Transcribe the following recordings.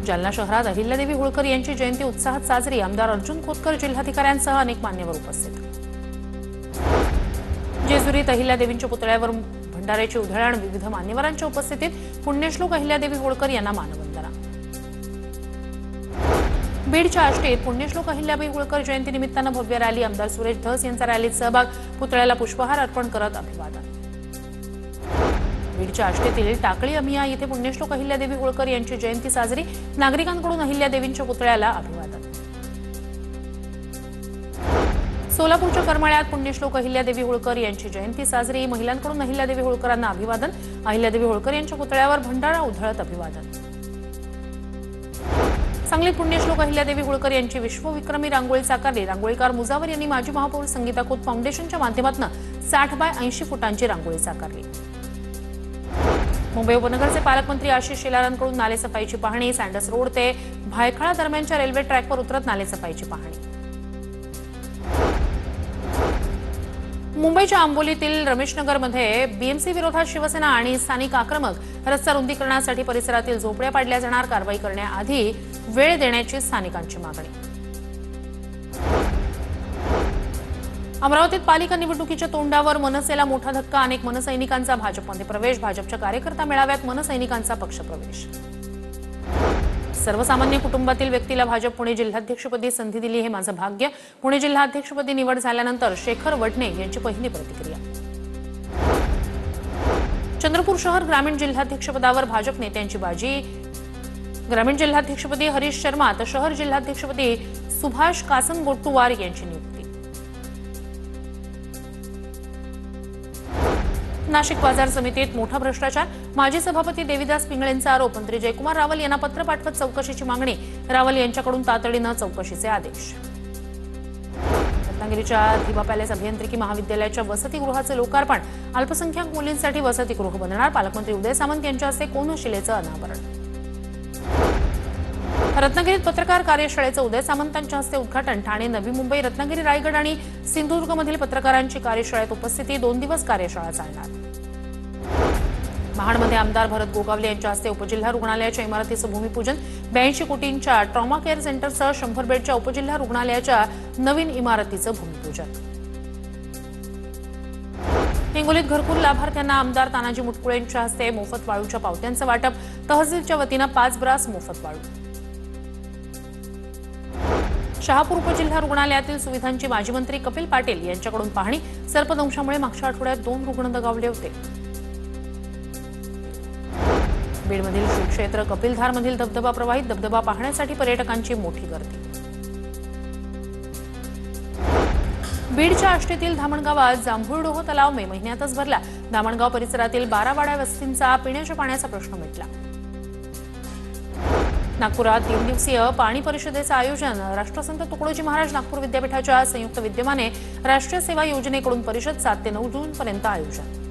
जालना शहरात अहिल्यादेवी होळकर यांची जयंती उत्साहात साजरी। आमदार अर्जुन खोतकर जिल्हाधिकाऱ्यांसह अनेक मान्यवर उपस्थित। जेजुरीत अहिल्यादेवींच्या पुतळ्यावर भंडाऱ्याची उधळण। विविध मान्यवरांच्या उपस्थितीत पुण्यश्लोक अहिल्यादेवी होळकर यांना मानवंदना। बीडच्या आष्टीत पुण्यश्लोक अहिल्यादेवी होळकर जयंती निमित्तानं भव्य रॅली। आमदार सुरेश धस यांचा रॅलीत सहभाग। पुतळ्याला पुष्पहार अर्पण करत अभिवादन। बीडच्या आष्टीतील टाकळी अमिया येथे पुण्यश्लोक अहिल्यादेवी होळकर यांची जयंती साजरी। नागरिकांकडून अहिल्यादेवींच्या पुतळ्याला अभिवादन। सोलापूरच्या करमाळ्यात पुण्यश्लोक अहिल्यादेवी होळकर यांची जयंती साजरी। महिलांकडून अहिल्यादेवी होळकरांना अभिवादन। अहिल्यादेवी होळकर यांच्या पुतळ्यावर भंडारा उधळत अभिवादन। सांगलीत पुण्यश्लोक अहिल्यादेवी होळकर यांची विश्वविक्रमी रांगोळी साकारली। रांगोळीकार मुजावर यांनी माजी महापौर संगीता खोत फाउंडेशनच्या माध्यमातून 60 बाय 80 फुटांची रांगोळी साकारली। मुंबई उपनगरचे पालकमंत्री आशिष शेलारांकडून नालेसफाईची पाहणी। सँडस रोड ते भायखळा दरम्यानच्या रेल्वे ट्रॅकवर उतरत नालेसफाईची पाहणी। मुंबईच्या आंबोलीतील रमेशनगरमध्ये बीएमसी विरोधात शिवसेना आणि स्थानिक आक्रमक। रस्ता रुंदीकरणासाठी परिसरातील झोपड्या पाडल्या जाणार। कारवाई करण्याआधी वेळ देण्याची स्थानिकांची मागणी। अमरावतीत पालिका निवडणुकीच्या तोंडावर मनसेला मोठा धक्का। अनेक मनसैनिकांचा भाजपमध्ये प्रवेश। भाजपच्या कार्यकर्ता मेळाव्यात मनसैनिकांचा पक्षप्रवेश। सर्वसामान्य कुटुंबातील व्यक्तीला भाजप पुणे जिल्हाध्यक्षपदी संधी दिली, हे माझं भाग्य। पुणे जिल्हाध्यक्षपदी निवड झाल्यानंतर शेखर वडणे यांची पहिली प्रतिक्रिया। चंद्रपूर शहर ग्रामीण जिल्हाध्यक्षपदावर भाजप नेत्यांची बाजी। ग्रामीण जिल्हाध्यक्षपदी हरीश शर्मा तर शहर जिल्हाध्यक्षपदी सुभाष कासनगोट्टुवार यांची नियुक्ती। नाशिक बाजार समितीत मोठा भ्रष्टाचार। माजी सभापती देवीदास पिंगळेंचा आरोप। मंत्री जयकुमार रावल यांना पत्र पाठवत चौकशीची मागणी। रावल यांच्याकडून तातडीनं चौकशीचे आदेश। रत्नागिरीच्या दिवा पॅलेस अभियांत्रिकी महाविद्यालयाच्या वसतिगृहाचे लोकार्पण। अल्पसंख्याक मुलींसाठी वसतिगृह बनणार। पालकमंत्री उदय सामंत यांच्या हस्ते कोनशिलेचं अनावरण। रत्नागिरीत पत्रकार कार्यशाळेचं उदय सामंतांच्या हस्ते उद्घाटन। ठाणे, नवी मुंबई, रत्नागिरी, रायगड आणि सिंधुदुर्गमधील पत्रकारांची कार्यशाळेत उपस्थिती। 2 दिवस कार्यशाळा चालणार। महाडमध्ये आमदार भरत गोगावले यांच्या हस्ते उपजिल्हा रुग्णालयाच्या इमारतीचं भूमिपूजन। 82 कोटींच्या ट्रॉमा केअर सेंटरसह 100 बेडच्या उपजिल्हा रुग्णालयाच्या नवीन इमारतीचं भूमिपूजन। हिंगोलीत घरकुल लाभार्थ्यांना आमदार तानाजी मुटकुळे यांच्या हस्ते मोफत वाळूच्या पावत्यांचं वाटप। तहसीलच्या वतीनं 5 ब्रास मोफत वाळू। शहापूर उपजिल्हा रुग्णालयातील सुविधांची माजी मंत्री कपिल पाटील यांच्याकडून पाहणी। सर्पदंशामुळे मागच्या आठवड्यात 2 रुग्ण दगावले होते। बीडमधील श्री क्षेत्र कपिलधारमधील धबधबा प्रवाहित। धबधबा पाहण्यासाठी पर्यटकांची मोठी गर्दी। बीडच्या आष्टीतील धामणगावात जांभूळडोह तलाव मे महिन्यातच भरला। धामणगाव परिसरातील 12 वाड्या वस्तींचा पिण्याच्या पाण्याचा प्रश्न मिटला। नागपुरात 3 दिवसीय पाणी परिषदेचं आयोजन। राष्ट्रसंत तुकडोजी महाराज नागपूर विद्यापीठाच्या संयुक्त विद्यमाने राष्ट्रीय सेवा योजनेकडून परिषद 7 ते 9 जूनपर्यंत आयोजन।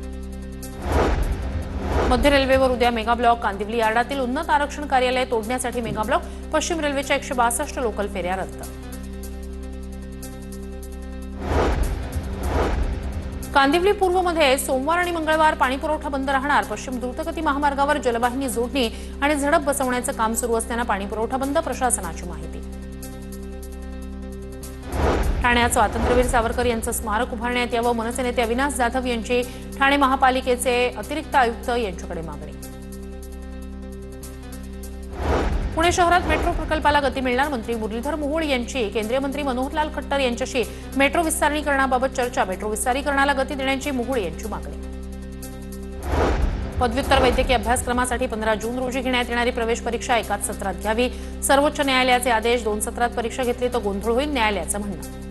मध्य रेल्वेवर उद्या मेगा ब्लॉक। कांदिवली यार्डातील उन्नत आरक्षण कार्यालय तोडण्यासाठी मेगा ब्लॉक। पश्चिम रेल्वेच्या 162 लोकल फेऱ्या रद्द। कांदिवली पूर्वमध्ये सोमवार आणि मंगळवार पाणीपुरवठा बंद राहणार। पश्चिम द्रुतगती महामार्गावर जलवाहिनी जोडणी आणि झडप बसवण्याचं काम सुरू असताना पाणीपुरवठा बंद। प्रशासनाची माहिती। ठाण्यात स्वातंत्र्यवीर सावरकर यांचं स्मारक उभारण्यात यावं। मनसे नेते अविनाश जाधव यांची ठाणे महापालिकेचे अतिरिक्त आयुक्त यांच्याकडे मागणी। पुणे शहरात मेट्रो प्रकल्पाला गती मिळणार। मंत्री मुरलीधर मोहोळ यांची केंद्रीय मंत्री मनोहरलाल खट्टर यांच्याशी मेट्रो विस्तारीकरणाबाबत चर्चा। मेट्रो विस्तारीकरणाला गती देण्याची मोहोळ यांची मागणी। पदव्युत्तर वैद्यकीय अभ्यासक्रमासाठी 15 जून रोजी घेण्यात येणारी प्रवेश परीक्षा एकाच सत्रात घ्यावी। सर्वोच्च न्यायालयाचे आदेश। 2 सत्रात परीक्षा घेतली तर गोंधळ होईल, न्यायालयाचं म्हणणं।